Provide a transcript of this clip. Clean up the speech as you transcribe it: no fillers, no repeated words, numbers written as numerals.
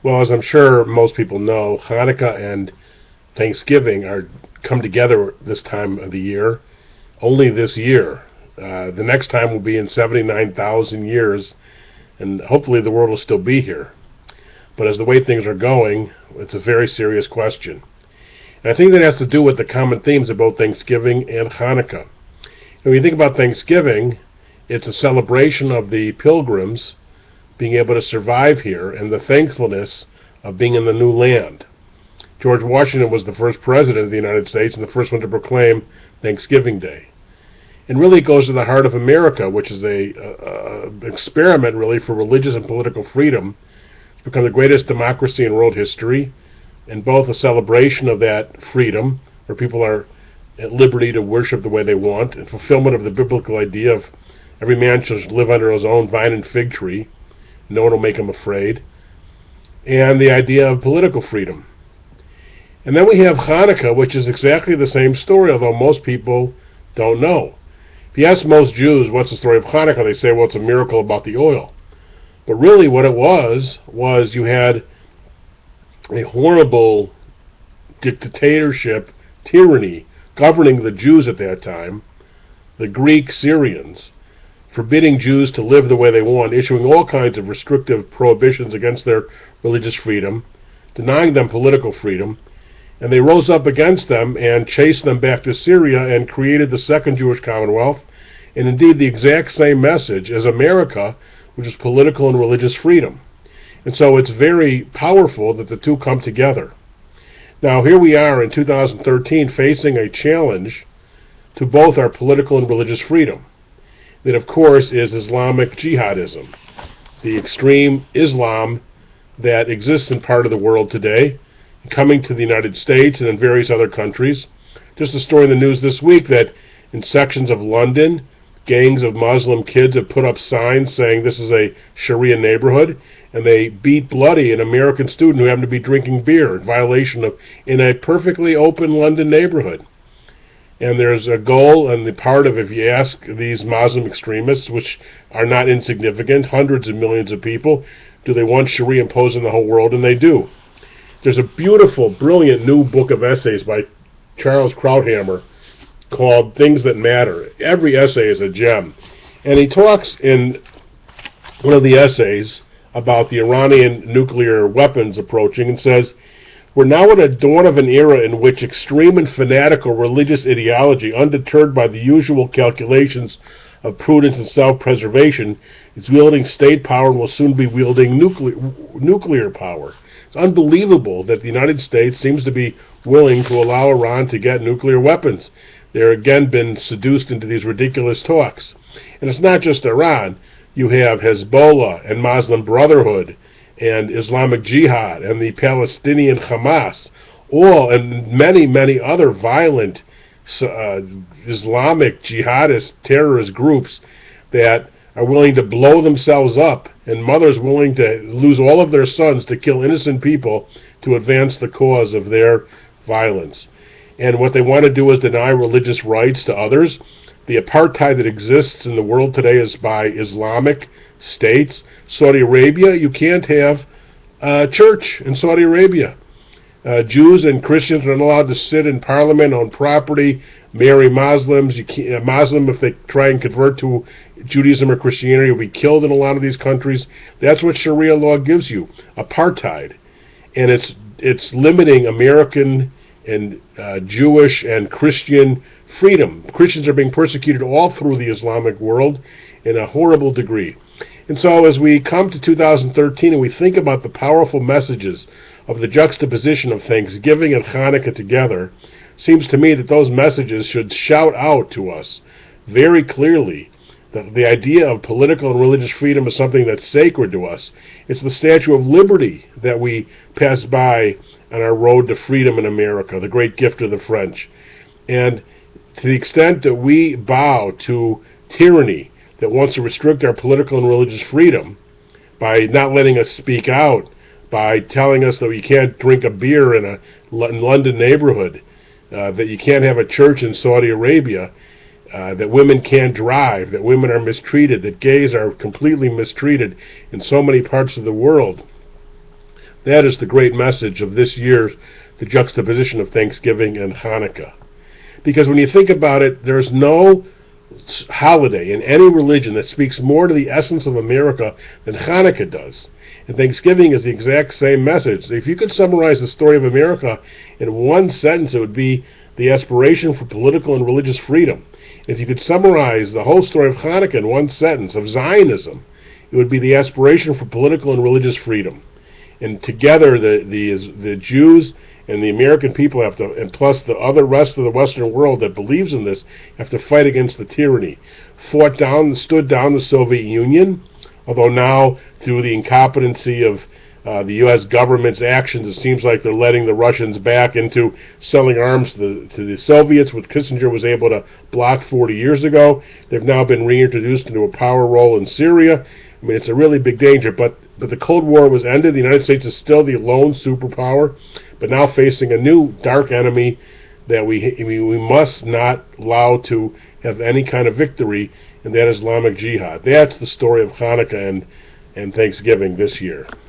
Well, as I'm sure most people know, Hanukkah and Thanksgiving are come together this time of the year, only this year. The next time will be in 79,000 years, and hopefully the world will still be here. But as the way things are going, it's a very serious question. And I think that has to do with the common themes of both Thanksgiving and Hanukkah. And when you think about Thanksgiving, it's a celebration of the pilgrims being able to survive here and the thankfulness of being in the new land. George Washington was the first president of the United States and the first one to proclaim Thanksgiving Day. And really it goes to the heart of America, which is a experiment really for religious and political freedom. It's become the greatest democracy in world history, and both a celebration of that freedom, where people are at liberty to worship the way they want, and fulfillment of the biblical idea of every man shall live under his own vine and fig tree, no one will make him afraid, and the idea of political freedom. And then we have Hanukkah, which is exactly the same story, although most people don't know. If you ask most Jews, what's the story of Hanukkah, they say, well, it's a miracle about the oil. But really what it was you had a horrible dictatorship, tyranny, governing the Jews at that time, the Greek Syrians, forbidding Jews to live the way they want, issuing all kinds of restrictive prohibitions against their religious freedom, denying them political freedom, and they rose up against them and chased them back to Syria and created the Second Jewish Commonwealth, and indeed the exact same message as America, which is political and religious freedom. And so it's very powerful that the two come together. Now here we are in 2013 facing a challenge to both our political and religious freedom. That of course is Islamic jihadism, the extreme Islam that exists in part of the world today, coming to the United States and in various other countries. Just a story in the news this week that in sections of London, gangs of Muslim kids have put up signs saying this is a Sharia neighborhood, and they beat bloody an American student who happened to be drinking beer in violation of, in a perfectly open London neighborhood. And there's a goal on the part of, if you ask these Muslim extremists, which are not insignificant, hundreds of millions of people, do they want Sharia imposed in the whole world? And they do. There's a beautiful, brilliant new book of essays by Charles Krauthammer called Things That Matter. Every essay is a gem. And he talks in one of the essays about the Iranian nuclear weapons approaching and says, we're now at a dawn of an era in which extreme and fanatical religious ideology, undeterred by the usual calculations of prudence and self-preservation, is wielding state power and will soon be wielding nuclear power. It's unbelievable that the United States seems to be willing to allow Iran to get nuclear weapons. They're again been seduced into these ridiculous talks. And it's not just Iran. You have Hezbollah and Muslim Brotherhood and Islamic Jihad and the Palestinian Hamas, all and many, many other violent Islamic jihadist terrorist groups that are willing to blow themselves up, and mothers willing to lose all of their sons to kill innocent people to advance the cause of their violence. And what they want to do is deny religious rights to others. The apartheid that exists in the world today is by Islamic states. Saudi Arabia, you can't have church in Saudi Arabia. Jews and Christians are not allowed to sit in parliament, own property, marry Muslims. A Muslim, if they try and convert to Judaism or Christianity, will be killed in a lot of these countries. That's what Sharia law gives you, apartheid. And it's limiting American and Jewish and Christian freedom. Christians are being persecuted all through the Islamic world in a horrible degree. And so as we come to 2013 and we think about the powerful messages of the juxtaposition of Thanksgiving and Hanukkah together, seems to me that those messages should shout out to us very clearly that the idea of political and religious freedom is something that's sacred to us. It's the Statue of Liberty that we pass by on our road to freedom in America, the great gift of the French. And to the extent that we bow to tyranny that wants to restrict our political and religious freedom by not letting us speak out, by telling us that we can't drink a beer in a London neighborhood, that you can't have a church in Saudi Arabia, that women can't drive, that women are mistreated, that gays are completely mistreated in so many parts of the world, That is the great message of this year's the juxtaposition of Thanksgiving and Hanukkah. Because when you think about it, there's no holiday in any religion that speaks more to the essence of America than Hanukkah does. And Thanksgiving is the exact same message. If you could summarize the story of America in one sentence, it would be the aspiration for political and religious freedom. If you could summarize the whole story of Hanukkah in one sentence, of Zionism, it would be the aspiration for political and religious freedom. And together, the Jews and the American people have to, and plus the other rest of the Western world that believes in this, have to fight against the tyranny. Stood down the Soviet Union, although now through the incompetency of the U.S. government's actions, it seems like they're letting the Russians back into selling arms to the Soviets, which Kissinger was able to block 40 years ago. They've now been reintroduced into a power role in Syria. I mean, it's a really big danger, but the Cold War was ended. The United States is still the lone superpower, but now facing a new dark enemy that we must not allow to have any kind of victory, and that Islamic jihad. That's the story of Hanukkah and Thanksgiving this year.